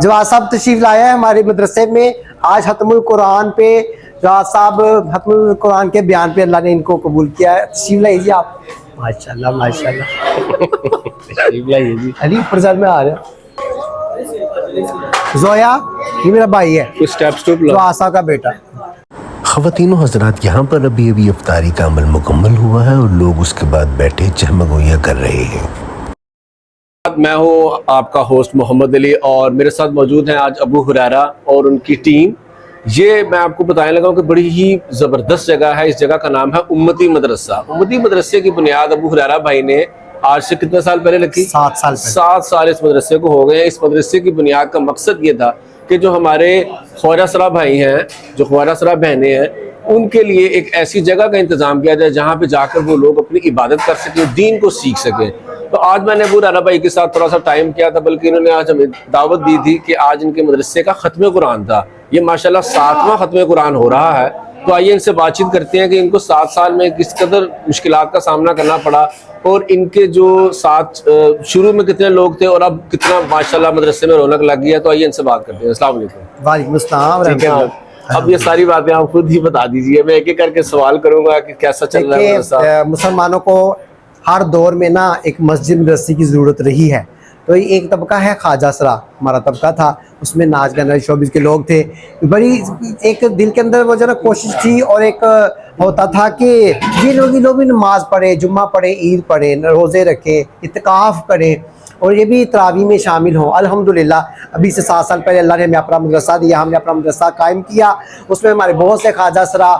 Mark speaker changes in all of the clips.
Speaker 1: जवाद साहब तशरीफ लाया है हमारे मदरसे में। आज खत्मुल कुरान पे जवाद साहब खत्मुल कुरान के बयान पे अल्लाह ने इनको कबूल किया है। तशरीफ लाइए आप। माशाल्लाह माशाल्लाह। अली फरजाद में आ रहा जोया, ये मेरा भाई है, जवाद साहब का बेटा।
Speaker 2: ख़वातीनो हज़रात, यहाँ पर अभी अभी इफ्तारी का अमल मुकम्मल हुआ है और लोग उसके बाद बैठे चहमगोइयाँ कर रहे हैं।
Speaker 3: मैं हूँ आपका होस्ट मोहम्मद अली और मेरे साथ मौजूद हैं आज अबू हुरैरा और उनकी टीम। ये मैं आपको बताने लगा कि बड़ी ही ज़बरदस्त जगह है। इस जगह का नाम है उम्मती मदरसा। उम्मती मदरसे की बुनियाद अबू हुरैरा भाई ने आज से कितने साल पहले रखी? 7 साल इस मदरसे को हो गए हैं। इस मदरसे की बुनियाद का मकसद ये था कि जो हमारे ख्वाजा भाई हैं, जो ख्वाजा बहनें हैं, उनके लिए एक ऐसी जगह का इंतज़ाम किया जाए जहाँ पे जाकर वो लोग अपनी इबादत कर सकें, दीन को सीख सकें। तो आज मैंने अबू हुरैरा भाई के साथ थोड़ा सा टाइम किया था, बल्कि इन्होंने आज हमें दावत दी थी कि आज इनके मदरसे का ख़त्म कुरान था। ये माशाल्लाह 7वां ख़त्म कुरान हो रहा है। तो आइए इनसे बातचीत करते हैं कि इनको 7 साल में किस कदर मुश्किलात का सामना करना पड़ा और इनके जो साथ शुरू में कितने लोग थे और अब कितना माशाल्लाह मदरसे में रौनक लग गई है। तो आइए इनसे बात करते हैं। अस्सलाम वालेकुम।
Speaker 1: वालेकुम अस्सलाम।
Speaker 3: अब ये सारी बातें आप खुद ही बता दीजिए, मैं एक एक करके सवाल करूंगा कि कैसा चल रहा है।
Speaker 1: मुसलमानों को हर दौर में ना एक मस्जिद मदरसे की ज़रूरत रही है। तो एक तबका है ख्वाजा सरा, हमारा तबका था, उसमें नाच गाना शोबिस के लोग थे। बड़ी एक दिल के अंदर वो जो ना कोशिश थी और एक होता था कि ये लोग भी नमाज पढ़े, जुम्मा पढ़े, ईद पढ़े, रोज़े रखें, इत्काफ़ करें और ये भी तरावी में शामिल हों। अल्हम्दुलिल्लाह अभी से 7 साल पहले अल्लाह ने हमें अपना मदरसा दिया, हमने अपना मदरसा कायम किया। उसमें हमारे बहुत से ख्वाजा सरा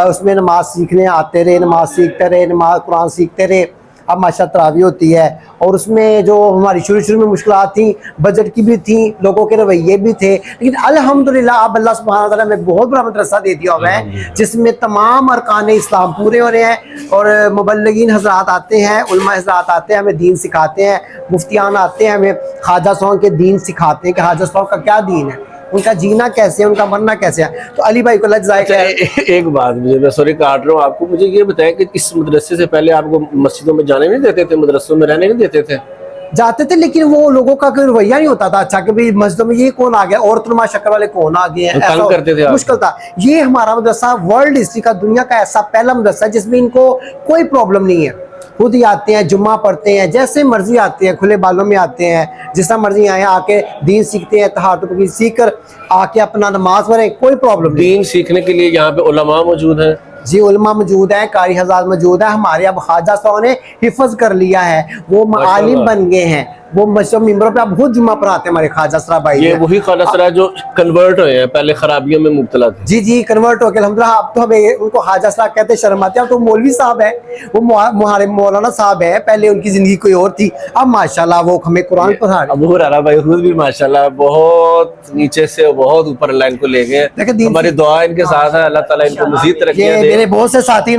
Speaker 1: उसमें नमाज सीखने आते रहे, नमाज सीखते रहे, नमाज कुरान सीखते रहे। अब माशाअल्लाह तरावी होती है और उसमें जो हमारी शुरू में मुश्किलात थी, बजट की भी थी, लोगों के रवैये भी थे, लेकिन अल्हम्दुलिल्लाह अब अल्लाह सुब्हानहू व तआला में बहुत बड़ा मदरसा दे दिया हुआ है जिसमें तमाम अरकान इस्लाम पूरे हो रहे हैं और मुबल्लिगीन हज़रात आते हैं, उलमा हज़रात आते हैं, हमें दीन सिखाते हैं, मुफ्तियान आते हैं, हमें ख्वाजा साहब के दीन सिखाते हैं कि ख्वाजा साहब का क्या दीन है, उनका जीना कैसे है, उनका मरना कैसे है। तो अली भाई को
Speaker 3: एक बात मुझे, मैं सॉरी काट रहा हूँ आपको, मुझे ये बताएं कि इस मदरसे से पहले आपको मस्जिदों में जाने नहीं देते थे, मदरसों में रहने नहीं देते थे?
Speaker 1: जाते थे, लेकिन वो लोगों का कोई रवैया नहीं होता था अच्छा कि भाई मस्जिदों में ये कौन आ गया, और तुरमा शक्ल वाले कौन आ गए हैं,
Speaker 3: ऐसा करते थे,
Speaker 1: मुश्किल था। ये हमारा मदरसा वर्ल्ड हिस्ट्री का, दुनिया का ऐसा पहला मदरसा है जिसमें इनको कोई प्रॉब्लम नहीं है। खुद ही आते हैं, जुम्मा पढ़ते हैं, जैसे मर्जी आते हैं, खुले बालों में आते हैं, जिस तरह मर्जी आए, आके दीन सीखते हैं, तहार सीख कर आके अपना नमाज पढ़े, कोई प्रॉब्लम नहीं।
Speaker 3: दीन सीखने के लिए यहाँ पे उलमा मौजूद हैं? जी,
Speaker 1: उलमा मौजूद है, कारी हज़ार मौजूद है। हमारे अब ख्वाजा साहब ने हिफज कर लिया है, वो आलिम बन गए हैं, वो मस्जिद मिंबरों पे अब बहुत जुम्मा पढ़ाते हैं हमारे ख्वाजा सरा भाई।
Speaker 3: ये वही ख्वाजा सरा जो कन्वर्ट हुए हैं, पहले खराबियों में मुब्तला थे।
Speaker 1: जी कन्वर्ट हो गए अल्हम्दुलिल्लाह। अब तो हमें उनको ख्वाजा सरा कहते शर्म आते हैं। अब तो मौलवी साहब है, वो हमारे मौलाना साहब है, पहले उनकी जिंदगी कोई और थी, अब माशाल्लाह वो हमें कुरान पढ़ा रहे हैं।
Speaker 3: अबू हुरैरा भाई खुद भी माशाल्लाह बहुत नीचे से बहुत ऊपर लाइन को ले गए। हमारी दुआ इनके साथ है, अल्लाह ताला इनको मज़ीद तरक्कियां दे।
Speaker 1: मेरे बहुत से साथी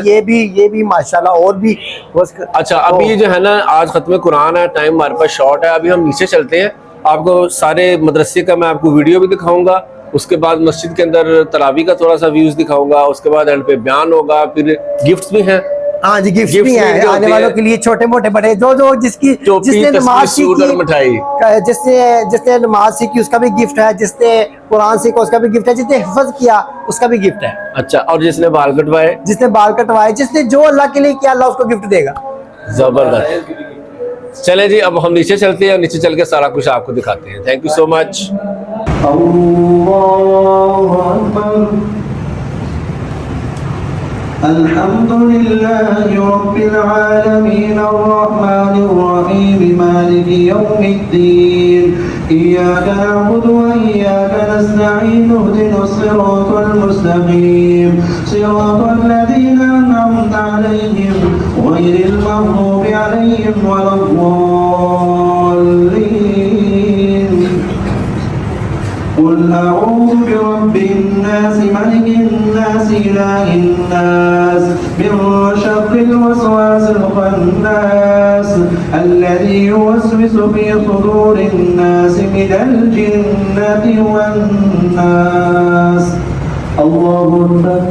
Speaker 1: ये भी माशाल्लाह और भी।
Speaker 3: अच्छा, अभी जो है ना आज खत्म कुरान है, टाइम हमारे पास शॉर्ट है, अभी हम नीचे चलते हैं, आपको सारे मदरसे का मैं आपको वीडियो भी दिखाऊंगा, उसके बाद मस्जिद के अंदर तरावी का थोड़ा सा व्यूज दिखाऊंगा, उसके बाद एंड पे बयान होगा, फिर गिफ्ट्स भी हैं।
Speaker 1: हाँ जी, गिफ्ट भी हैं आने वालों के लिए, छोटे मोटे बड़े, जो जिसने नमाज सीखी,
Speaker 3: मिठाई,
Speaker 1: जिसने नमाज सीखी उसका भी गिफ्ट है, जिसने कुरान सीखा उसका भी गिफ्ट है, जिसने हिफज किया उसका भी गिफ्ट है।
Speaker 3: अच्छा, और जिसने बाल कटवाए,
Speaker 1: जिसने जो अल्लाह के लिए किया अल्लाह उसको गिफ्ट देगा।
Speaker 3: जबरदस्त। चले जी, अब हम नीचे चलते हैं, नीचे चल के सारा कुछ आपको दिखाते हैं। Thank you so much.
Speaker 4: अल्हम्दुलिल्लाहि रब्बिल आलमीन अर्रहमानिर रहीम मालिकि यौमिद्दीन इय्याका नअबुदु व इय्याका नस्तईन इहदिनस सिरातल मुस्तकीम सिरातल लज़ीना अन'अमता अलैहिम गैरिल मग़्दूबि अलैहिम वलद्दाल्लीन। क़ुल अऊज़ु बिरब्बिन नास मलिकिन नास इलाहिन नास मिन शर्रिल वसवासिल खन्नास अल्लज़ी युवस्विसु फ़ी सुदूरिन नास मिनल जिन्नति वन नास। अल्लाहु अकबर।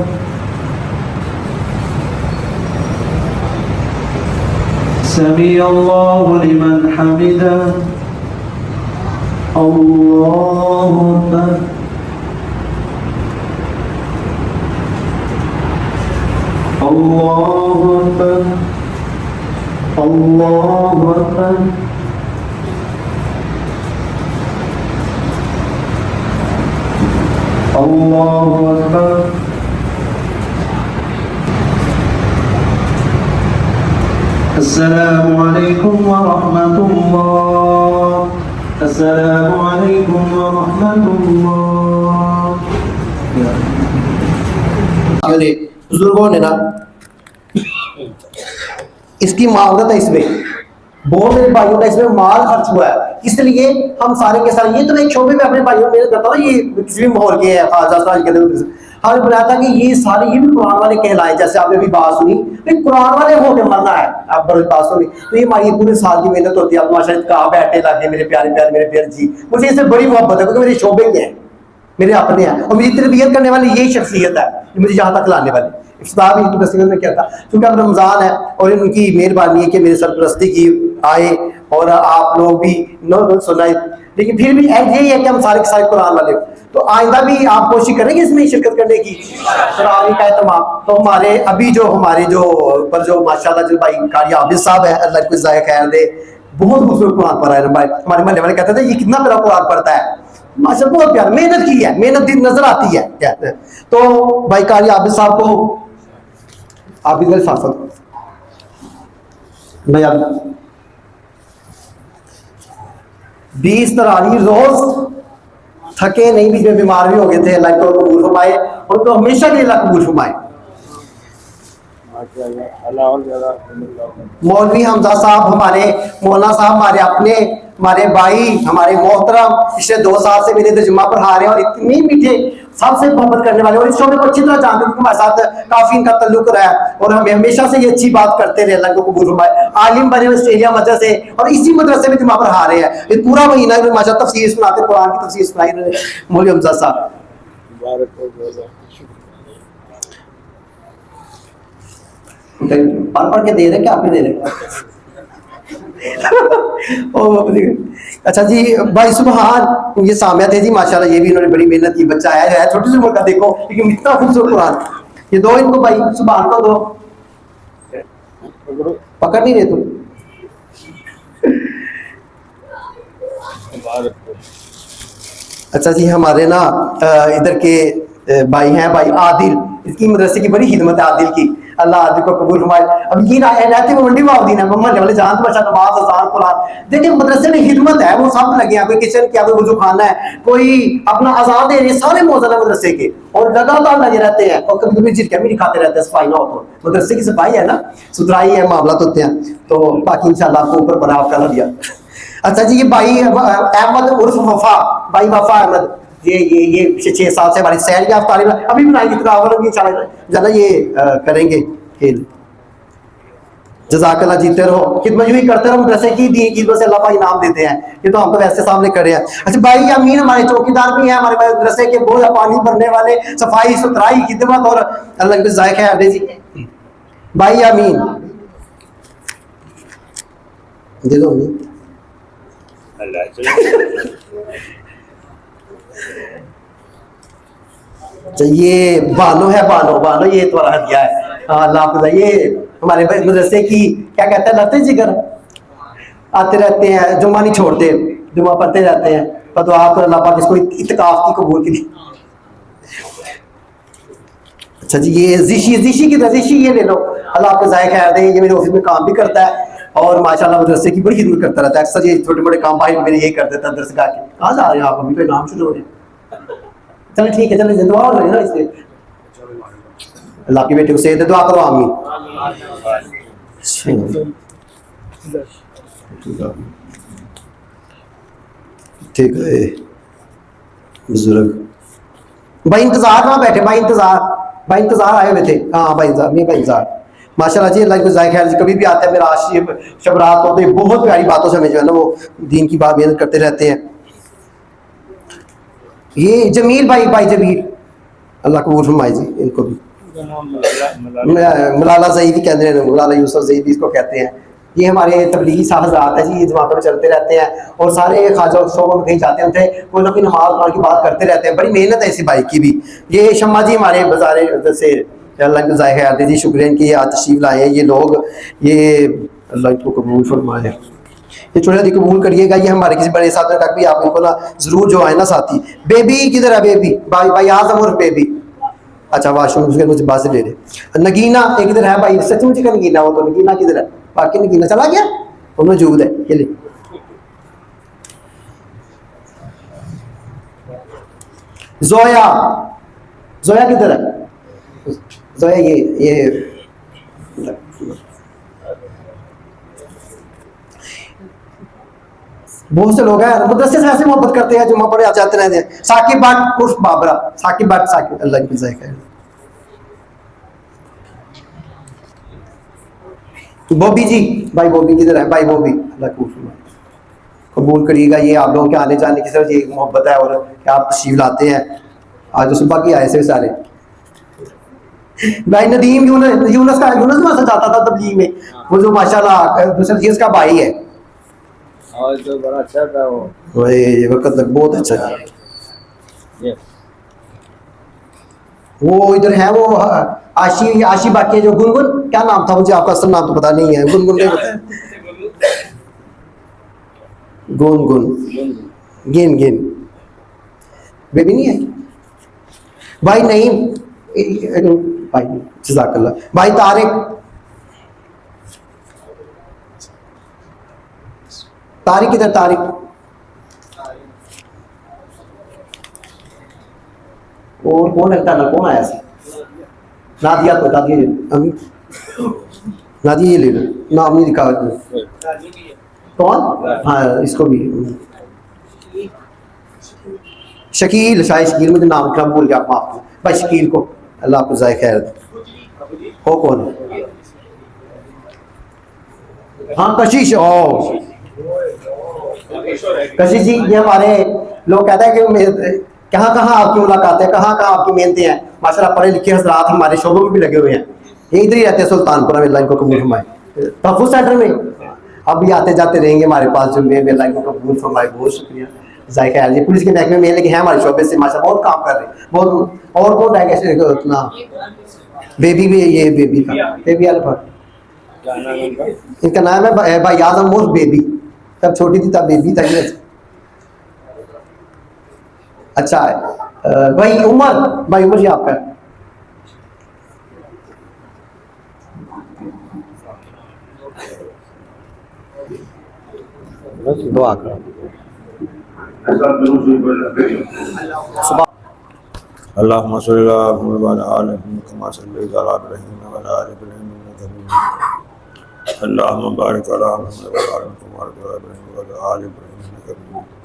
Speaker 4: समी अल्लाहु लिमन हमिदा। अल्लाहु अकबर। अल्लाहु अकबर। अल्लाहु अकबर। अल्लाहु अकबर। अस्सलामु अलैकुम व रहमतुल्लाह। अस्सलामु अलैकुम व रहमतुल्लाह।
Speaker 1: बुजुर्गों ने ना इसकी मावरत है, इसमें बहुत मेरे भाइयों का इसमें माल खर्च हुआ है, इसलिए हम सारे के सारे ये तो मैं एक शोबे में अपने भाइयों में करता था, ये किसी भी माहौल के है हमें बनाया था कि ये सारे ये भी कुरान वाले कहलाए, जैसे आपने भी बात सुनी भाई कुरान वाले होकर मरना है, आप बड़ी बात सुनी तो ये हमारी पूरे साल की मेहनत होती है। आप माशाल्लाह कहाँ बैठे लागे मेरे प्यारे प्यारे मेरे प्यारे जी, मुझे इससे बड़ी मोहब्बत है क्योंकि मेरे शोबे के हैं, मेरे अपने हैं और मेरी तरबियत करने वाली यही शख्सियत है जो मुझे यहाँ तक लाने वाली। इफ्तार भी इनकी में क्या था क्योंकि अब रमज़ान है और इनकी मेहरबानी है कि मेरे सरपरस्ती की आए और आप लोग भी नो सुनाए, लेकिन फिर भी यही है कि हम सारे के सारे कुरान वाले, तो आइंदा भी आप कोशिश करेंगे इसमें शिरकत करने की, तरावी का एहतमाम। तो हमारे अभी जो हमारे जो पर जो माशाल्लाह जो भाई कारी आबिद साहब है, अल्लाह को ज़ाया खैर दे, बहुत खूबसूरत कुरान पढ़ा है भाई। हमारे महल्ले वाले कहते थे ये कितना प्यारा कुरान पढ़ता है, माशाल्लाह बहुत प्यार, मेहनत की है, मेहनत दिन नजर आती है कहते हैं। तो भाई कारी आबिद साहब को आबिद भाई आप 20 तरावी रोज थके नहीं, बीच में बीमार भी हो गए थे, अल्लाह को कबूल फरमाए और तो हमेशा के अल्लाह कबूल फरमाए। मौलवी हमजा साहब हमारे मौलाना साहब हमारे अपने हमारे भाई हमारे मोहतरम पिछले 2 साल से मेरे जुम्मा पढ़ा रहे हैं और इतनी मीठे सबसे मोहब्बत करने वाले और इस शोबे को अच्छी तरह जानते हैं, हमारे साथ काफी इनका तल्लुक रहा है और हमें हमेशा से ये अच्छी बात करते रहे, अल्लाह को कबूल फरमाए। आलिम बने ऑस्ट्रेलिया मदरसे और इसी मदरसे में जुम्मा पढ़ा रहे हैं, ये पूरा महीना माशाल्लाह तफसीर सुनाते, कुरान की तफसीर सुनाई मौलवी हमजा साहब। पढ़ के दे रहे क्या आपने दे रहे अच्छा जी भाई सुबहान, ये सामिया थे जी माशाल्लाह, ये भी इन्होंने बड़ी मेहनत की, बच्चा है छोटी सी उम्र का, देखो लेकिन इतना खूबसूरत कुरान, ये दो इनको भाई सुबहान को दो, पकड़ नहीं रहे तुम। अच्छा जी हमारे ना इधर के भाई हैं भाई आदिल, इसकी मदरसे की बड़ी खिदमत है आदिल की, अल्लाह आदिल को कबूल फरमाए। अब ये रहते वो मंडी वाउद्दीन है मोहम्मद वाले जान तो अच्छा नमाज अज़ान कुरान, देखिए मदरसे में खिदमत है, वो सब लगे हैं, कोई किचन क्या कोई वुजू खाना है, कोई अपना अज़ान दे रहे, सारे मौजूद है मदरसे के और लगातार लगे रहते हैं और कभी कभी जिरका भी खाते रहते हैं, सफाई ना हो तो मदरसे की सफाई है ना, सुथराई है, मामला होते हैं, तो बाकी इंशाल्लाह आपको ऊपर बना आपका दिया। अच्छा जी ये भाई अहमद उर्फ वफा, भाई वफा अहमद, ये 6 साल से हमारी सैर की तारीफ अभी बनाएंगे ज़्यादा ये करेंगे खेल। जज़ाकल्लाह, जीते रहो, खिदमत यूं ही करते रहो, मदरसे की दी की से अल्लाह पाक इनाम देते हैं, ये तो हम तो वैसे सामने करे हैं। अच्छा भाई अमीन हमारे चौकीदार भी हैं, हमारे मदरसे के बोझ पानी भरने वाले, सफाई सुथराई खिदमत और अल्लाह के ज़ायक़े है जी भाई अमीन दे दो ये बानो है, बानो ये तुम्हारा हदिया है, अल्लाह आपको ये हमारे मदरसे की क्या कहते हैं लते जिगर आते रहते हैं, जुम्मा नहीं छोड़ते, जुम्मा पढ़ते रहते हैं, पर तो आप अल्लाह पाक इसको इत्तिकाफ की कबूल की। अच्छा जी ये जिशी की जिशी ये ले लो, अल्लाह आपको ज़ायक़े खैर दे, ये मेरे ऑफिस में काम भी करता है और माशाल्लाह मदरसे की बड़ी खिदमत करता रहता है, अक्सर ये छोटे मोटे काम भाई मेरे यही कर देता है दरसगाह के। कहाँ जा रहे हैं आप, अभी तो नाम शुरू हो रहे हैं, चलो ठीक है, चलो दुआ हो रही है ना इससे, अल्लाह की बेटे को सेहत दे, दुआ करो आमीन। ठीक है बुजुर्ग भाई इंतजार ना बैठे, भाई इंतजार आए हुए थे, हाँ भाई इंतजार माशाल्लाह जी, अल्लाह को ज़ायक़े खैर, कभी भी आता है मेरा आशिक शबरात होते हैं, बहुत प्यारी बातों से हमें जो है ना वो दीन की बात मेहनत करते रहते हैं। ये जमील भाई जमील, अल्लाह कबूल फरमाए जी, इनको भी मलाला ज़ईदी कहते हैं, मलाला यूसुफ ज़ईदी इसको कहते हैं, ये हमारे तबलीगी साहब हज़रात है जी, ये जमातों में चलते रहते हैं और सारे ख्वाजा शोबों में कहीं जाते हैं, उनसे कोई ना कोई नमाज कुरान की बात करते रहते हैं। बड़ी मेहनत है इसी भाई की भी। ये शम्मा जी हमारे बाज़ारे से अल्लाह के ज़ाहिर आते जी, शुक्रिया इनकी आज तशरीफ लाए हैं ये लोग। ये अल्लाह इनको कबूल फरमाए, ये छोटे सी कबूल करिएगा। ये हमारे किसी बड़े साथियों तक भी आप इनको ना ज़रूर जो है ना साथी। बेबी किधर है बेबी? भाई भाई आज़म और बेबी, अच्छा वाशरूम उसके मुझे बात से ले रहे। नगीना एक किधर है भाई? सच मुझे का नगीना, वो तो नगीना किधर है? बाकी नगीना चला गया, वो मौजूद है। ये ले जोया, जोया किधर है? जोया ये बहुत से लोग हैं मदरसे से ऐसे मोहब्बत करते हैं, जुम्मा पढ़े जाते रहते हैं। साकिब भट्ट उर्फ बाबरा, साकिब भट्ट, साकिब अल्लाह की ज़ाहिर। बॉबी जी, भाई बॉबी किधर है? भाई बॉबी अल्लाह को कबूल करिएगा। ये आप लोगों के आने जाने की सिर्फ ये मोहब्बत है और आप तशरीफ लाते हैं। आज तो सुबह की आए से सारे। भाई नदीम यूनस मासा जाता था तबलीग में, वो जो माशाल्लाह दूसरे इसका भाई है।
Speaker 5: और तो बड़ा अच्छा था वो।
Speaker 1: ये वक्त तक बहुत अच्छा था। वो इधर है वो आशी बाकी जो गुनगुन, क्या नाम था मुझे आपका असल नाम तो पता नहीं है। गुनगुन नहीं पता है, गुनगुन गिन गिन बेबी नहीं है भाई। नहीं भाई जज़ाकल्लाह। भाई तारिक, तारिक किधर? तारिक और कौन लगता है? कौन आया? नादिया को, नादिया ये ले लो, नाम नहीं लिखा। कौन? हाँ इसको भी शकील, शायद शकील, मुझे नाम क्या भूल गया, माफ भाई। शकील को अल्लाह आपको ज़ाहिर खैर दे। हो कौन? हाँ कशिश। ओ कशिश जी, ये हमारे लोग कहते हैं कि कहाँ कहाँ आपकी मुलाकात है, कहाँ कहाँ आपकी मेहनतें हैं। माशाल्लाह पढ़े लिखे हज़रात हमारे शोबों में भी लगे हुए हैं। ये इधर ही रहते हैं सुल्तानपुरा में, अल्लाह इनको कबूल फरमाए। तहफ़्फ़ुज़ सेंटर में अब भी आते जाते रहेंगे हमारे पास, जो में अल्लाह इनको कबूल फरमाए। बहुत शुक्रिया ज़ाहिर ख्याल जी। पुलिस के महकमे में लेकिन है हमारे शोबे से माशा बहुत काम कर रहे हैं बहुत। और कौन रह गया उतना? बेबी भी, ये बेबी का बेबी अल्फा इनका नाम है भाई आज़म और बेबी। तब छोटी थी तब बेबी था। अच्छा भाई उमर, भाई उमर जी आपका दुआ करो।
Speaker 5: अल्लाहुम्मा सल्ली अला मुहम्मद व अला आलि मुहम्मद कमा सल्लैता अला इब्राहीम व अला आलि इब्राहीम इन्नका हमीदुम मजीद। अल्लाहुम्मा बारिक अला मुहम्मद व अला आलि मुहम्मद कमा बारकता अला इब्राहीम व अला आलि इब्राहीम इन्नका हमीदुम मजीद।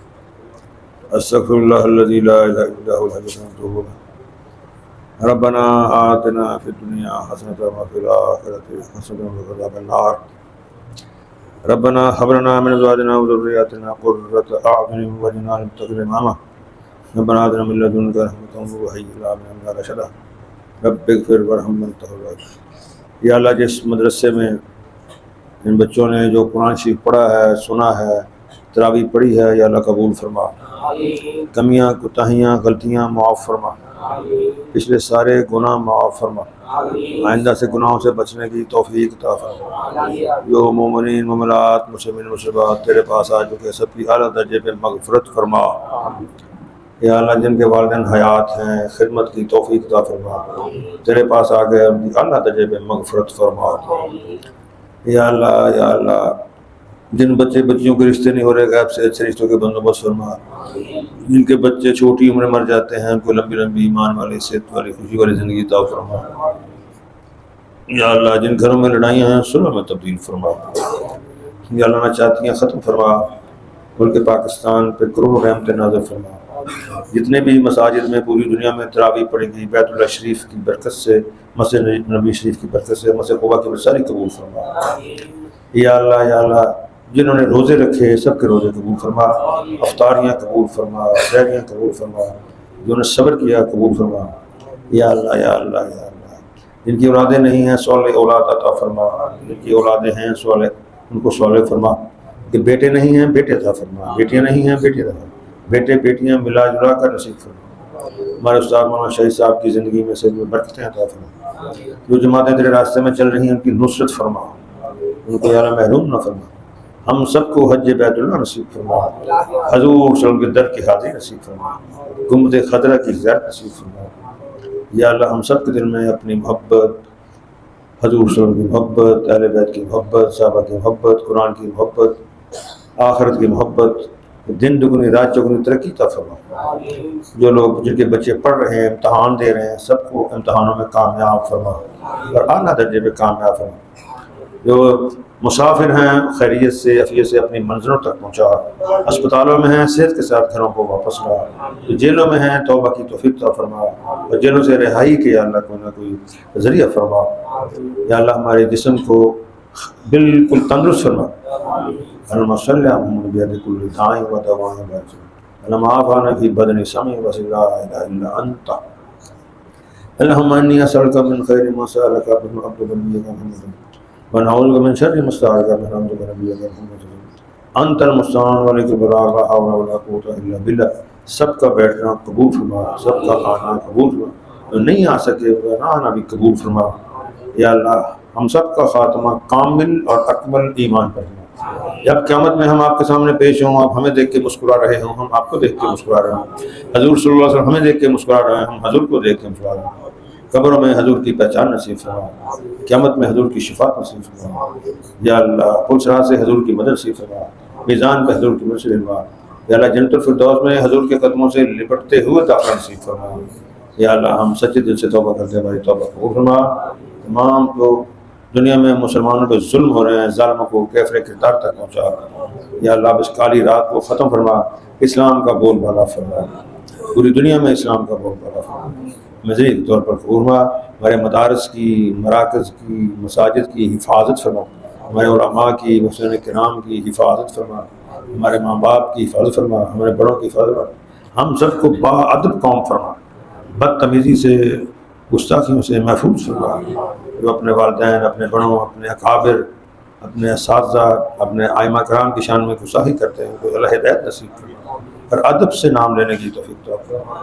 Speaker 5: अस्तगफिरुल्लाहल्लज़ी ला इलाहा इल्ला हुवल हय्युल क़य्यूम। रब्बना आतिना फिद दुनिया हसनतन व फिल आखिरति हसनतन व क़िना अज़ाबन्नार। रब्बना हब लना मिन अज़वाजिना व ज़ुर्रिय्यतिना क़ुर्रता अ'युनिन वज'अलना लिल-मुत्तक़ीना इमामा। रब्बना आतिना मिन लदुनका रहमतन व हय्यि लना मिन अमरिना रशदा। रब्बिग़फिर वरहम वअन्ता खैरुर राहिमीन। या अल्लाह, जिस मदरसे में इन बच्चों ने जो कुरान शरीफ पढ़ा है, सुना है, तरावी पढ़ी है, या अल्लाह कबूल फरमा। कमियाँ कोताहियाँ गलतियाँ माफ़ फरमा। पिछले सारे गुनाह माफ़ फरमा। आइंदा से गुनाहों से बचने की तौफीक अता फरमा। जो मोमिनीन मोमिनात मुस्लिमीन मुस्लिमात तेरे पास आ चुके सबकी आला दर्जे पे मग़फ़िरत फरमा। या अल्लाह, जिनके वालिदैन हयात हैं खिदमत की तौफीक अता फरमा। तेरे पास आ गए उनकी आला दर्जे पे मग़फ़िरत फरमा। या अल्लाह, जिन बच्चे बच्चियों के रिश्ते नहीं हो रहे, गैब से अच्छे रिश्तों के बंदोबस्त फरमा। जिनके बच्चे छोटी उम्र में मर जाते हैं, उनको लंबी लंबी ईमान वाली, सेहत वाली, खुशी वाली ज़िंदगी अता फरमा। या अल्लाह, जिन घरों में लड़ाइयाँ हैं सुलह में तब्दील फरमा। या अल्लाह, नाचातियाँ ख़त्म फरमा। मुल्क पाकिस्तान पे करोड़ों रहमत नाज़िल फरमा। जितने भी मसाजिद में पूरी दुनिया में तरावी पड़ेगी, बैतुल्लाह शरीफ की बरकत से, मस्जिद नबी शरीफ की बरकत से, मस्जिद क़ुबा की सारी कबूल फरमा। या अल्लाह, जिन्होंने रोज़े रखे सबके रोज़े कबूल फरमा। अफ्तारियाँ कबूल फरमा, सहरियाँ कबूल फरमा। जिन्होंने सब्र किया कबूल फरमा। या अल्लाह, जिनकी औलादें नहीं हैं सौले औलाद अता फरमा। जिनकी औलादें हैं सौले उनको सवाल फरमा कि बेटे नहीं हैं बेटे अता फरमा, बेटियाँ नहीं हैं बेटे अता फरमा, बेटे बेटियाँ मिला जुला कर नसीब फरमा। हमारे उस्ताद मौलाना शहीद साहब की ज़िंदगी में से बरकतें अता फरमा। जो जमातें तेरे रास्ते में चल रही हैं उनकी नुसरत फरमा, उनको यारा महरूम न फरमा। हम सबको हज बैतुल्लाह नसीब फरमा, हजूर सल्लल्लाहु के दर की हाजिरी नसीब फरमा, गुम्बद खतरा की ज़ियारत नसीब फरमा। या अल्लाह हम सब के दिल में अपनी मोहब्बत, हजूर सल्लल्लाहु की मोहब्बत, अहले बैत की मोहब्बत, सहाबा की मोहब्बत, कुरान की मोहब्बत, आखिरत की मोहब्बत, दिन दुगुनी रात चौगुनी तरक्की अता फरमा। जो लोग जिनके बच्चे पढ़ रहे हैं, इम्तहान दे रहे हैं, सबको इम्तहानों में कामयाब फरमा और आला दर्जे में कामयाब फरमा। जो मुसाफिर हैं खैरियत से अफियत से अपनी मंजिलों तक पहुँचा, अस्पतालों में हैं सेहत के साथ घरों को वापस ला, जो जेलों में हैं तौबा की तौफीक अता फरमा और जेलों से रिहाई के या अल्लाह कोई ना कोई ज़रिया फरमा। या अल्लाह हमारे जिस्म को बिल्कुल तंदुरुस्त फरमा। सबका बैठना कबूल फरमा, सबका आना कबूल फरमा, जो नहीं आ सके ना आना भी कबूल फरमा। या अल्लाह हम सब का खात्मा कामिल और अकमल ईमान पर फरमा। जब क़यामत में हम आपके सामने पेश हों, आप हमें देख के मुस्कुरा रहे हों, हम आपको देख के मुस्कुरा रहे हों, हजूर सल्लल्लाहु अलैहि वसल्लम हमें देख के मुस्कुरा रहे हैं, हम हजूर को देख के मुस्कुरा रहे हैं। कब्रों में हजूर की पहचान नसीब फरमा, क़यामत में हजूर की शिफात नसीब फरमा। या अल्लाह पुलसराह से हजूर की मदद नसीब फरमा, मीज़ान पे हजूर की मदद फरमा। या अल्लाह जन्नतुल फिरदौस में हजूर के कदमों से लिपटते हुए दाखिला नसीब फरमा। या अल्लाह हम सच्चे दिल से तौबा करते हैं, हमारी तौबा कबूल फरमा। तमाम लोग दुनिया में मुसलमानों पर जुल्म हो रहे हैं, ज़ालिमों को कैफरे किरदार तक पहुँचा। या अल्लाह इस काली रात को ख़त्म फरमा, इस्लाम का बोलबाला फरमा, पूरी दुनिया में इस्लाम का बोलबाला फरमा। मज़ीद तौर पर फरमा हमारे मदारस की, मराकज़ की, मसाजिद की हिफाजत फरमा, हमारे उलमा की, मुस्लिम किराम की हिफाजत फरमा, हमारे माँ बाप की हिफाजत फरमा, हमारे बड़ों की हिफाजत फरमा। हम सबको बाअदब कौम फरमा, बदतमीज़ी से गुस्ताखियों से महफूज फरमा। जो अपने वालिदैन, अपने बड़ों, अपने अकाबिर, अपने असातिज़ा, अपने आइमा कराम की शान में गुस्ताखी करते हैं, तो अल्लाह हिदायत नसीब फरमा और अदब से नाम लेने की तौफीक अता फरमा।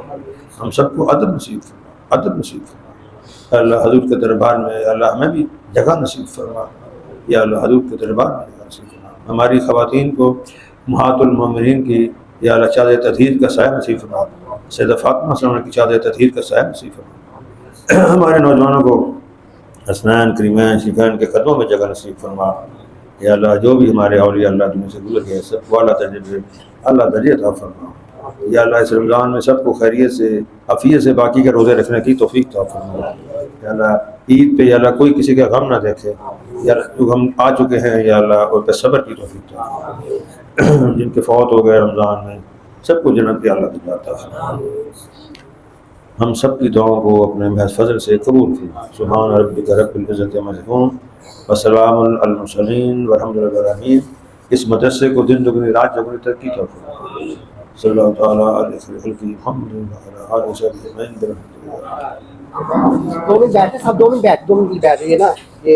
Speaker 5: हम सबको अदब नसीब फरमा, अदब नसीब फरमा। अल्लाह हजूर के दरबार में अल्लाह हमें भी जगह नसीब फरमा। या अल्लाह हजूर के दरबार में जगह नसीब फरमा। हमारी ख़वातीन को उम्महातुल मोमिनीन की या अल्लाह चादर तत्हीर का साया नसीब फरमा, सैयदा फातिमा सल्लल्लाहु अलैहा की चादर तत्हीर का साया नसीब फरमा। हमारे नौजवानों को हसनैन करीमैन शिफैन के कदमों में जगह नसीब फरमा। या अल्लाह जो भी हमारे औलिया अल्लाह दुनिया से गुजर गए सबको अल्लाह दर्जे अता फरमा। या अल्लाह इस रमज़ान में सबको खैरियत से अफ़ियत से बाकी के रोज़े रखने की तौफीक अता फरमा। या अल्लाह ईद पे या अल्लाह कोई किसी का गम ना देखे, या जो हम आ चुके हैं या अल्लाह उन पर सब्र की तौफीक अता फरमा। जिनके फौत हो गए रमज़ान में सबको जन्नत के अल्लाह दिलाता है। हम सब की दुआओं को अपने महज़ फज़ल से कबूल फरमा। सुभान रब्बिका रब्बिल इज़्ज़ति अम्मा यसिफून व सलामुन अलल मुरसलीन वल्हम्दुलिल्लाहि रब्बिल आलमीन। इस मदरसे को दिन दुगनी रात चौगुनी तरक्की अता फरमा। सल्लल्लाहु तआला अलैहि खल्क़ि मुहम्मदिन व अला आलिहि व सहबिहि अजमईन बिरहमतिल्लाह।
Speaker 1: 2 मिनट बैठ, सब 2 मिनट बैठ, 2 मिनट बैठ रही है ना, ये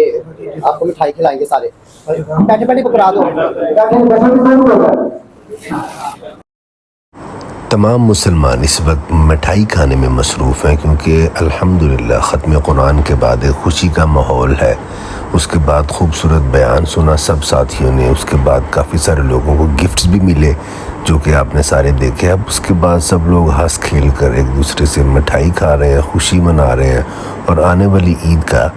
Speaker 1: आपको मिठाई खिलाएंगे सारे, बैठे बैठे पकड़ा दो।
Speaker 2: तमाम मुसलमान इस वक्त मिठाई खाने में मसरूफ़ हैं, क्योंकि अल्हम्दुलिल्लाह ख़त्म कुरान के बाद एक खुशी का माहौल है। उसके बाद खूबसूरत बयान सुना सब साथियों ने, उसके बाद काफ़ी सारे लोगों को गिफ्ट्स भी मिले जो कि आपने सारे देखे। अब उसके बाद सब लोग हंस खेल कर एक दूसरे से मिठाई खा रहे हैं, खुशी मना रहे हैं और आने वाली ईद का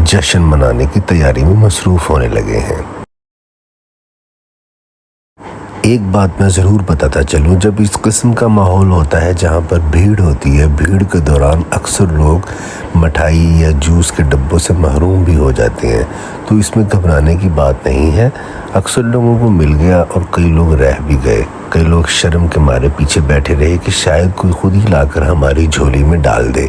Speaker 2: जश्न मनाने की तैयारी में मसरूफ़ होने लगे हैं। एक बात मैं ज़रूर बताता चलूँ, जब इस किस्म का माहौल होता है जहाँ पर भीड़ होती है, भीड़ के दौरान अक्सर लोग मिठाई या जूस के डब्बों से महरूम भी हो जाते हैं, तो इसमें घबराने की बात नहीं है। अक्सर लोगों को मिल गया और कई लोग रह भी गए। कई लोग शर्म के मारे पीछे बैठे रहे कि शायद कोई खुद ही लाकर हमारी झोली में डाल दे,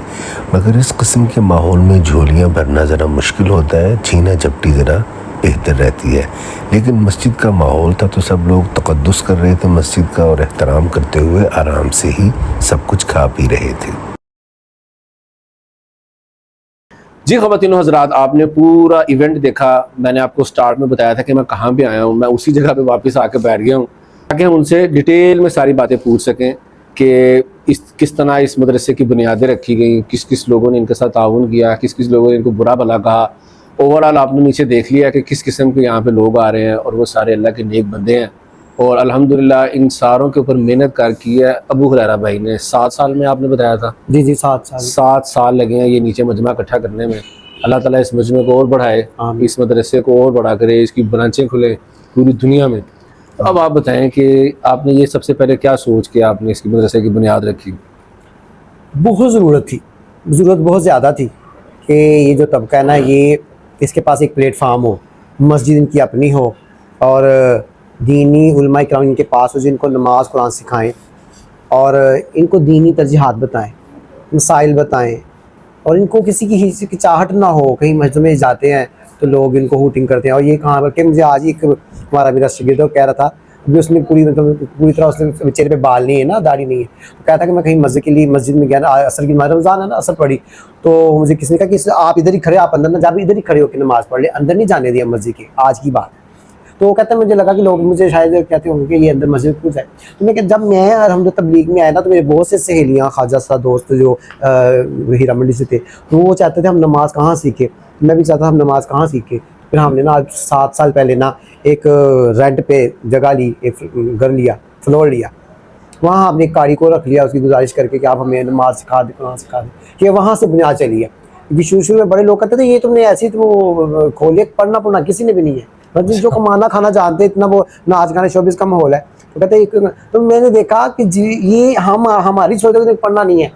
Speaker 2: मगर इस किस्म के माहौल में झोलियाँ भरना ज़रा मुश्किल होता है, छीना झपटी ज़रा बेहतर रहती है। लेकिन मस्जिद का माहौल था तो सब लोग तक़द्दुस कर रहे थे मस्जिद का और एहतराम करते हुए आराम से ही सब कुछ खा पी रहे थे।
Speaker 3: जी ख़वातीनो हज़रात, आपने पूरा इवेंट देखा। मैंने आपको स्टार्ट में बताया था कि मैं कहाँ पे आया हूँ। मैं उसी जगह पे वापस आके बैठ गया हूँ ताकि हम उनसे डिटेल में सारी बातें पूछ सकें कि किस तरह इस मदरसे की बुनियादें रखी गई, किस किस लोगों ने इनके साथ ताउन किया, किस किस लोगों ने इनको बुरा भला कहा। ओवरऑल आपने नीचे देख लिया कि किस किस्म के यहाँ पे लोग आ रहे हैं और वो सारे अल्लाह के नेक बंदे हैं। और अल्हम्दुलिल्लाह इन सारों के ऊपर मेहनत कर की है अबू हुरैरा भाई ने। 7 साल में आपने बताया था?
Speaker 1: जी जी 7 साल।
Speaker 3: 7 साल लगे हैं ये नीचे मजमा इकट्ठा करने में। अल्लाह ताला इस मजमे को और बढ़ाए, इस मदरसे को और बड़ा करे, इसकी ब्रांचें खुले पूरी दुनिया में। तो अब आप बताएं कि आपने ये सबसे पहले क्या सोच के आपने इसकी मदरसे की बुनियाद रखी?
Speaker 1: बहुत ज़रूरत थी, ज़रूरत बहुत ज़्यादा थी कि ये जो तबका है ना, ये इसके पास एक प्लेटफार्म हो, मस्जिद इनकी अपनी हो और दीनी उलमा इकराम इनके पास हो जो इनको नमाज कुरान सिखाएं और इनको दीनी तरजीहात बताएं, मसाइल बताएं और इनको किसी की हिचकिचाहट ना हो। कहीं मस्जिद में जाते हैं तो लोग इनको हूटिंग करते हैं और ये कहाँ बल्कि मुझे आज ही एक हमारा मेरा शागिर्द कह रहा था, अभी उसने पूरी तरह उसने चेहरे पे बाल नहीं है ना, दाढ़ी नहीं है, तो कहता कि मैं कहीं मस्जिद के लिए मस्जिद में गया ना, असर की रमज़ान है ना, असर पढ़ी तो मुझे किसी ने कहा कि आप इधर ही खड़े, आप अंदर ना जा, इधर ही खड़े होकर नमाज़ पढ़ ले, अंदर नहीं जाने दिया मस्जिद के, आज की बात। तो वो कहता है मुझे लगा कि लोग मुझे शायद कहते होंगे कि ये अंदर मस्जिद क्यों जाए। तो मैं जब मैं और हम जो तबलीग में आए ना, तो मेरे बहुत से सहेलियाँ, ख्वाजा सा दोस्त जो हीरा मंडी से थे, तो वो चाहते थे हम नमाज़ कहाँ सीखे, मैं भी चाहता हम नमाज़ कहाँ सीखे। फिर हमने ना आज 7 साल पहले ना एक रेंट पे जगह ली, एक घर लिया, फ्लोर लिया, वहाँ हमने एक कारी को रख लिया उसकी गुजारिश करके कि आप हमें नमाज सिखा दें, कुरान सिखा दें, कि वहाँ से बुनियाद चली है। क्योंकि शुरू में बड़े लोग कहते थे ये तुमने ऐसी तो खोले, पढ़ना किसी ने भी नहीं है, बस जो कमाना खाना जानते इतना वो नाच गाने शोबिस का माहौल है। तो कहते तो मैंने देखा कि जी ये हमारी सोच है पढ़ना नहीं है।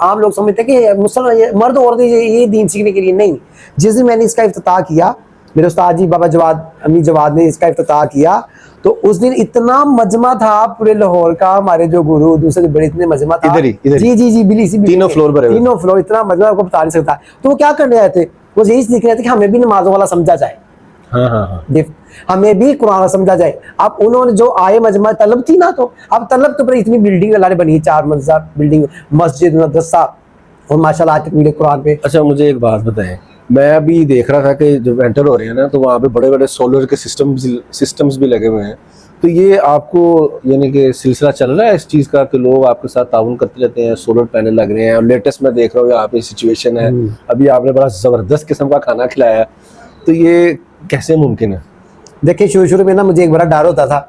Speaker 1: आम लोग समझते हैं कि मुसलमान मर्द औरत ये दीन सीखने के लिए नहीं। जिस दिन मैंने इसका इफ्तिताह किया, मेरे उस्ताद जी बाबा जवाद अमी जवाद ने इसका इफ्तिताह किया, तो उस दिन इतना मजमा था पूरे लाहौर का, हमारे जो गुरु दूसरे बड़े इतने मजमा था
Speaker 3: इधर ही
Speaker 1: जी जी जी बिली सी
Speaker 3: तीनों फ्लोर पर,
Speaker 1: तीनों फ्लोर इतना मजमा आपको बता नहीं सकता। तो वो क्या करने आए थे, वो यही सीख रहे थे कि हमें भी नमाजों वाला समझा जाए, हमें भी कुरान समझा जाए। अब उन्होंने जो आए मजमा तलब थी ना, तो अब तलब के ऊपर इतनी बिल्डिंग अल्लाह ने बनी, 4 मंजिला बिल्डिंग, मस्जिद, मदरसा और माशाल्लाह आज तक कुरान पे।
Speaker 3: अच्छा मुझे एक बात बताएं, मैं अभी देख रहा था कि जब एंटर हो रहे हैं ना, तो वहाँ पे बड़े बड़े सोलर के सिस्टम्स भी लगे हुए हैं। तो ये आपको यानी कि सिलसिला चल रहा है इस चीज़ का कि लोग आपके साथ ताउन करते रहते हैं, सोलर पैनल लग रहे हैं और लेटेस्ट मैं देख रहा हूँ यहाँ पे सिचुएशन है, अभी आपने बड़ा ज़बरदस्त किस्म का खाना खिलाया, तो ये कैसे मुमकिन है? देखिए
Speaker 1: शुरू में ना मुझे एक बड़ा डर होता था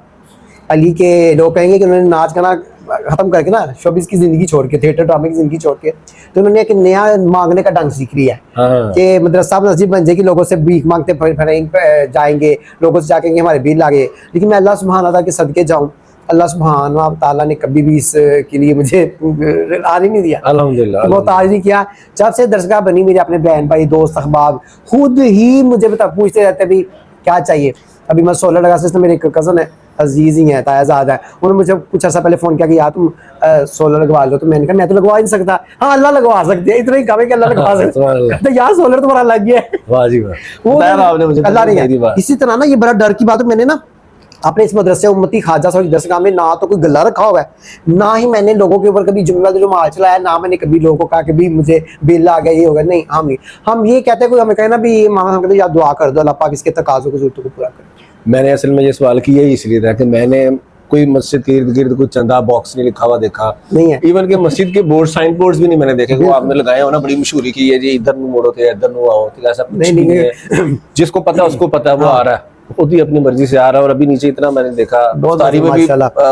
Speaker 1: अली के लोग कहेंगे कि उन्होंने नाच गाना ख़त्म करके ना शोबिस की ज़िंदगी छोड़ के, थिएटर ड्रामे की ज़िंदगी छोड़ के, तो उन्होंने एक नया मांगने का ढंग सीख लिया है कि मदरसा मस्जिद बन जाएगी, लोगों से भीख मांगते जाएंगे, लोगों से जाके हमारे बिल आ गए। लेकिन मैं अल्लाह सुब्हान अल्लाह के सदके जाऊँ, अल्लाह सुब्हान ताला ने कभी भी इसके लिए मुझे आने नहीं दिया,
Speaker 3: अल्हम्दुलिल्लाह,
Speaker 1: बहुत आज नहीं किया। जब से दरसगाह बनी, मेरे अपने बहन भाई दोस्त अहबाब खुद ही मुझे पूछते रहते भाई क्या चाहिए। अभी मैं सोलर लगा सिस्टम, मेरे एक कज़न है अजीज़ ही है, तायाजाद है, उन्होंने मुझे कुछ अर्सा पहले फ़ोन किया कि यार तुम सोलर लगवा लो, तो मैंने कहा मैं तो लगवा नहीं सकता। हाँ अल्लाह लगवा सकते हैं, इतना ही काम है कि अल्लाह लगवा सकता है, यार सोलर तुम्हारा लग गया है, वाह जी वाह, वो अल्लाह ने। इसी तरह ना ये बड़ा डर की बात है, मैंने ना अपने इस मदरसे उम्मती ख्वाजा साहब दरसगाह में ना तो कोई गला रखा हुआ है, ना ही मैंने लोगों के ऊपर कभी जुम्मन जो माल चलाया, ना मैंने कभी लोगों को कहा कि भी मुझे बिल आ गया ये होगा, नहीं। हम ये कहते हैं कोई हमें कहे ना भी मामा, हम कहते हैं यार दुआ कर दो अल्लाह पाक इसके तकाज़ों को ज़रूरतों को पूरा करे।
Speaker 3: मैंने असल में ये सवाल किया ही इसलिए था कि मैंने कोई मस्जिद के इर्द गिर्द कोई चंदा बॉक्स नहीं लिखा हुआ देखा
Speaker 1: नहीं है,
Speaker 3: इवन के मस्जिद के बोर्ड साइन बोर्ड्स भी नहीं मैंने देखे, वो आपने लगाए हो ना, बड़ी मशहूरी की है जी, इधर नु मोड़ो थे इधर नु आओ, तो ऐसा कुछ नहीं है। जिसको पता है उसको पता है, वो आ रहा है, खुद ही अपनी मर्जी से आ रहा है। और अभी नीचे इतना मैंने देखा, इफ्तारी में भी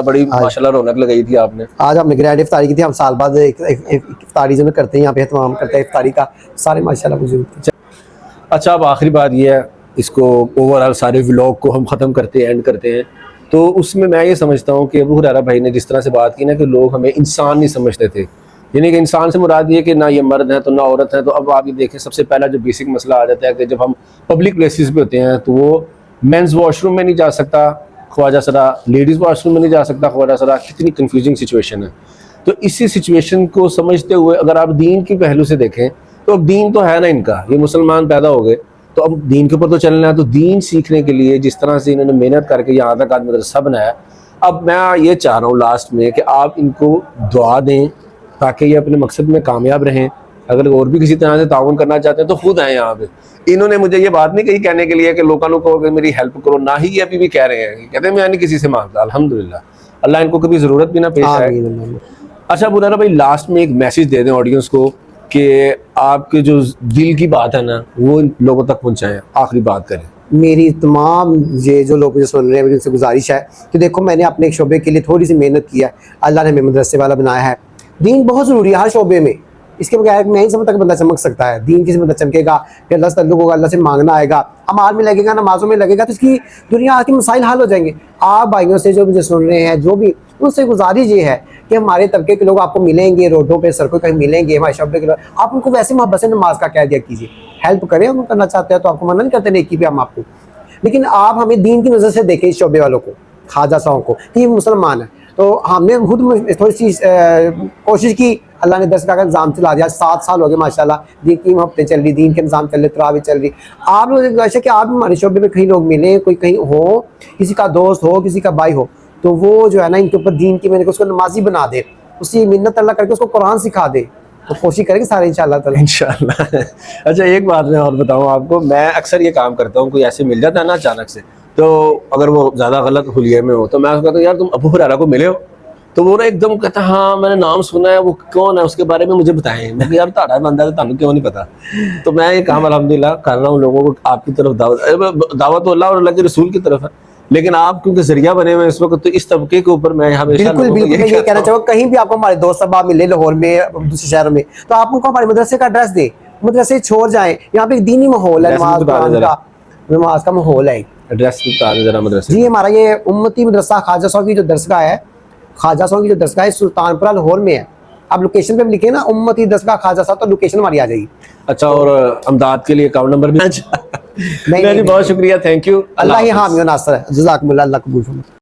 Speaker 3: बड़ी माशाल्लाह रौनक लगाई थी आपने।
Speaker 1: आज हमने ग्रैंड इफ्तारी की थी, हम साल बाद इफ्तारी जो करते हैं यहाँ पे एहतमाम करते हैं इफ्तारी का, सारे माशाल्लाह मौजूद।
Speaker 3: अच्छा अब आखिरी बात ये है, इसको ओवरऑल सारे व्लॉग को हम ख़त्म करते हैं, एंड करते हैं, तो उसमें मैं ये समझता हूँ कि अबू हुरैरा भाई ने जिस तरह से बात की ना कि लोग हमें इंसान नहीं समझते थे, यानी कि इंसान से मुराद ये कि ना ये मर्द है तो ना औरत है। तो अब आप ये देखें, सबसे पहला जो बेसिक मसला आ जाता है कि जब हम पब्लिक प्लेसेस पे होते हैं तो वो मेंस वॉशरूम में नहीं जा सकता ख्वाजा सरा, लेडीज़ वॉशरूम में नहीं जा सकता ख्वाजा सरा, कितनी कन्फ्यूजिंग सिचुएशन है। तो इसी सिचुएशन को समझते हुए अगर आप दीन के पहलू से देखें तो अब दीन तो है ना इनका, ये मुसलमान पैदा हो गए तो अब दीन के ऊपर तो चलना है। तो दीन सीखने के लिए जिस तरह से इन्होंने मेहनत करके यहाँ तक आज मदरसा बनाया, अब मैं ये चाह रहा हूँ लास्ट में कि आप इनको दुआ दें ताकि ये अपने मकसद में कामयाब रहें अगर और भी किसी तरह से ताउन करना चाहते हैं तो खुद आए यहाँ पे। इन्होंने मुझे ये बात नहीं कही कहने के लिए कि लोगों को मेरी हेल्प करो, ना ही ये अभी भी कह रहे हैं, कहते हैं मैं नहीं किसी से मांगता। अल्हम्दुलिल्लाह, अल्लाह इनको कभी ज़रूरत भी ना पेश आए।
Speaker 1: आमीन, आमीन।
Speaker 3: अच्छा अबू हुरैरा भाई, लास्ट में एक मैसेज दे दें ऑडियंस को कि आपके जो दिल की बात है ना वो लोगों तक पहुँचाएं, आखिरी बात करें।
Speaker 1: मेरी तमाम ये जो लोग मुझे सुन रहे हैं मेरी उनसे गुजारिश है कि देखो मैंने अपने एक शोबे के लिए थोड़ी सी मेहनत की है, अल्लाह ने हमें मदरसे वाला बनाया है। दीन बहुत ज़रूरी है हर शोबे में, इसके बगैर नहीं समय तक बंदा चमक सकता है। दीन किसी बंदा चमकेगा, फिर अल्लाह से तल्लुक़ होगा, अल्लाह से मांगना आएगा, अमाल में लगेगा, नमाज़ों में लगेगा, तो इसकी दुनिया के मसाइल हल हो जाएंगे। आप भाइयों से जो मुझे सुन रहे हैं, जो भी, उनसे गुजारिश ये है कि हमारे तबके के लोग आपको मिलेंगे, रोडों पे सड़कों कहीं मिलेंगे, हमारे शोबे के लोग, आप उनको वैसे मोहब्बत से नमाज का कह दिया कीजिए, हेल्प करें। हम करना चाहते हैं तो आपको मना नहीं करते नेकी पे हम आपको, लेकिन आप हमें दीन की नज़र से देखें इस शोबे वालों को, ख्वाजा साहब को, कि ये मुसलमान है। तो हमने खुद थोड़ी सी कोशिश की, अल्लाह ने दरगाह का निज़ाम चला दिया। 7 साल हो गए माशाल्लाह, दीन की मोहब्बतें चल रही, दीन के निज़ाम चल रहे, तरावी चल रही। आप लोग ऐसे कि आप हमारे शोबे में कहीं लोग मिले, कोई कहीं हो, किसी का दोस्त हो, किसी का भाई हो, तो वो जो है ना इनके ऊपर दीन की मैंने उसको नमाजी बना दे, उसकी मिन्नत अल्लाह करके उसको कुरान सिखा दे, तो कोशिश करेंगे सारे इंशाअल्लाह ताला।
Speaker 3: इंशाल्लाह। अच्छा एक बात मैं और बताऊं आपको, मैं अक्सर ये काम करता हूँ, कोई ऐसे मिल जाता है ना अचानक से, तो अगर वो ज़्यादा गलत हुलिये में हो तो मैं उसको कहता हूँ यार तुम अबू हुरैरा को मिले हो, तो वो ना एकदम कहता है हाँ मैंने नाम सुना है, वो कौन है उसके बारे में मुझे बताएं। मैं यार ताड़ा बंदा तो क्यों नहीं पता। तो मैं ये काम अल्हम्दुलिल्लाह कर रहा हूँ लोगों को आपकी तरफ दावत तो अल्लाह और अल्लाह के रसूल की तरफ है, लेकिन आप क्योंकि जरिया बने हुए इस वक्त, तो इस तबके के ऊपर मैं हमेशा
Speaker 1: बिल्कुल बिल्कुल मैं ये कहना चाहूँगा, कहीं भी आपको हमारे दोस्त साहब मिले लाहौर में, दूसरे शहरों में, तो आप उनको हमारे मदरसे का एड्रेस दे, मदरसे छोड़ जाएं। यहाँ पे एक दीनी माहौल है, नमाज का माहौल है।
Speaker 3: एड्रेस बता दें जरा मदरसे।
Speaker 1: जी हमारा ये उम्मती मदरसा ख्वाजा साहब की जो दरगाह है, ख्वाजा साहब की जो दरगाह है सुल्तानपुरा लाहौर में है। आप लोकेशन पे भी लिखे ना उम्मती दरगाह ख्वाजा साहब, तो लोकेशन हमारी आ जाएगी।
Speaker 3: अच्छा, और अमदाद के लिए अकाउंट नंबर भी।
Speaker 1: नहीं,
Speaker 3: बहुत शुक्रिया, थैंक यू।
Speaker 1: अल्लाह ही हामी व नासर है। जज़ाकुमुल्लाह, अल्लाह कबूल फरमाए।